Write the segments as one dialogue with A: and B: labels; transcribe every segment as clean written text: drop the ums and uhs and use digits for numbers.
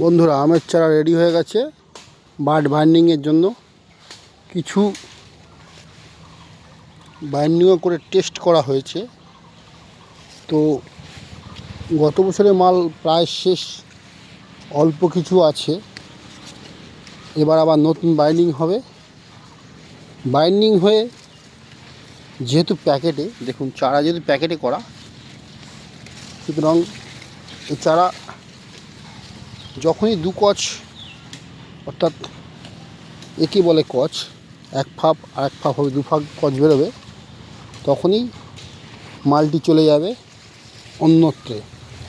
A: বন্ধুরা, আমের চারা রেডি হয়ে গেছে বাড বাইন্ডিংয়ের জন্য। কিছু বাইন্ডিংও করে টেস্ট করা হয়েছে। তো গত বছরের মাল প্রায় শেষ, অল্প কিছু আছে। এবার আবার নতুন বাইন্ডিং হবে। বাইন্ডিং হয়ে যেহেতু প্যাকেটে, দেখুন চারা যেহেতু প্যাকেটে করা, সুতরাং এই চারা যখনই 2 কচ, অর্থাৎ একে বলে কচ, 1 ফাপ আর 1 ফাপ হবে, 2 ফাপ কচ বেরোবে, তখনই মালটি চলে যাবে অন্যত্রে।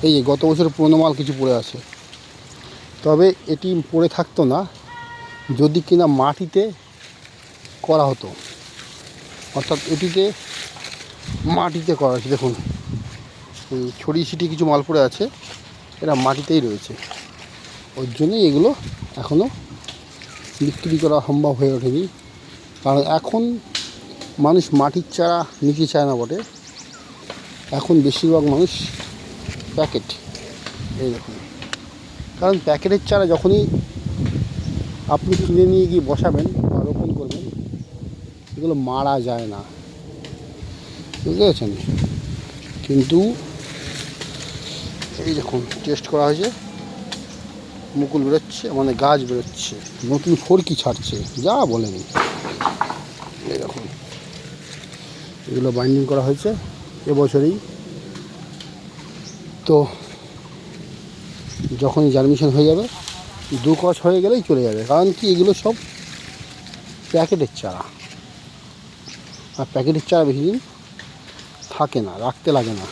A: এই যে গত বছরের পুরোনো মাল কিছু পড়ে আছে, তবে এটি পড়ে থাকতো না যদি কিনা মাটিতে করা হতো। অর্থাৎ এটিতে মাটিতে করা আছে। দেখুন এই ছড়িয়ে ছিটিয়ে কিছু মাল পড়ে আছে, এরা মাটিতেই রয়েছে। ওর জন্যই এগুলো এখনও বিক্রি করা সম্ভব হয়ে ওঠেনি। কারণ এখন মানুষ মাটির চারা নিতে চায় না বটে, এখন বেশিরভাগ মানুষ প্যাকেট। এই দেখুন, কারণ প্যাকেটের চারা যখনই আপনি কিনে নিয়ে গিয়ে বসাবেন বা রোপণ করবেন, এগুলো মারা যায় না, বুঝতে পেরেছেন? কিন্তু এই দেখুন টেস্ট করা হয়েছে, মুকুল বেরোচ্ছে, মানে গাছ বেরোচ্ছে, নতুন ফরকি ছাড়ছে, যা বলেনি। এই দেখুন এগুলো বাইন্ডিং করা হয়েছে এবছরেই। তো যখনই জার্মিনেশন হয়ে যাবে, 2 কচ হয়ে গেলেই চলে যাবে। কারণ কি, এগুলো সব প্যাকেটের চারা, আর প্যাকেটের চারা বেশি দিন থাকে না, রাখতে লাগে না।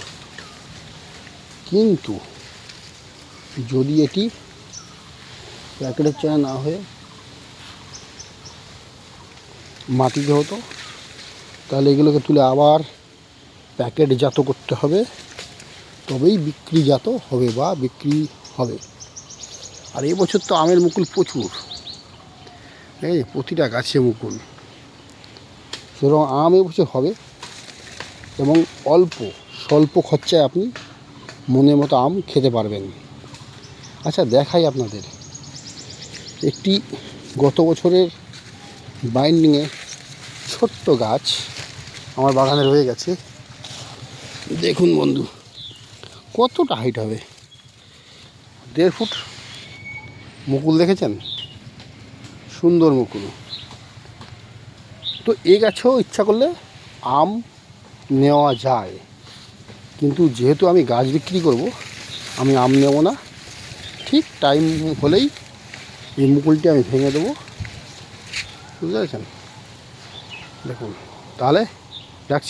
A: কিন্তু যদি এটি প্যাকেটের চারা না হয়ে মাটিতে হতো, তাহলে এগুলোকে তুলে আবার প্যাকেটজাত করতে হবে, তবেই বিক্রিজাত হবে বা বিক্রি হবে। আর এবছর তো আমের মুকুল প্রচুর, এই প্রতিটা গাছে মুকুল, সুতরাং আম এবছর হবে। এবং স্বল্প খরচায় আপনি মনের মতো আম খেতে পারবেন। আচ্ছা দেখাই আপনাদের একটি গত বছরের বাইন্ডিংয়ে ছোট্ট গাছ আমার বাগানে রয়ে গেছে। দেখুন বন্ধু, কতটা হাইট হবে, 1.5 ফুট মুকুল, দেখেছেন? সুন্দর মুকুল। তো এই গাছেও ইচ্ছা করলে আম নেওয়া যায়, কিন্তু যেহেতু আমি গাছ বিক্রি করব, আমি আম নেব না। ঠিক টাইম হলেই এই মুকুলটি আমি ভেঙে দেবো, বুঝতে পেরেছেন? দেখুন, তাহলে রাখছি।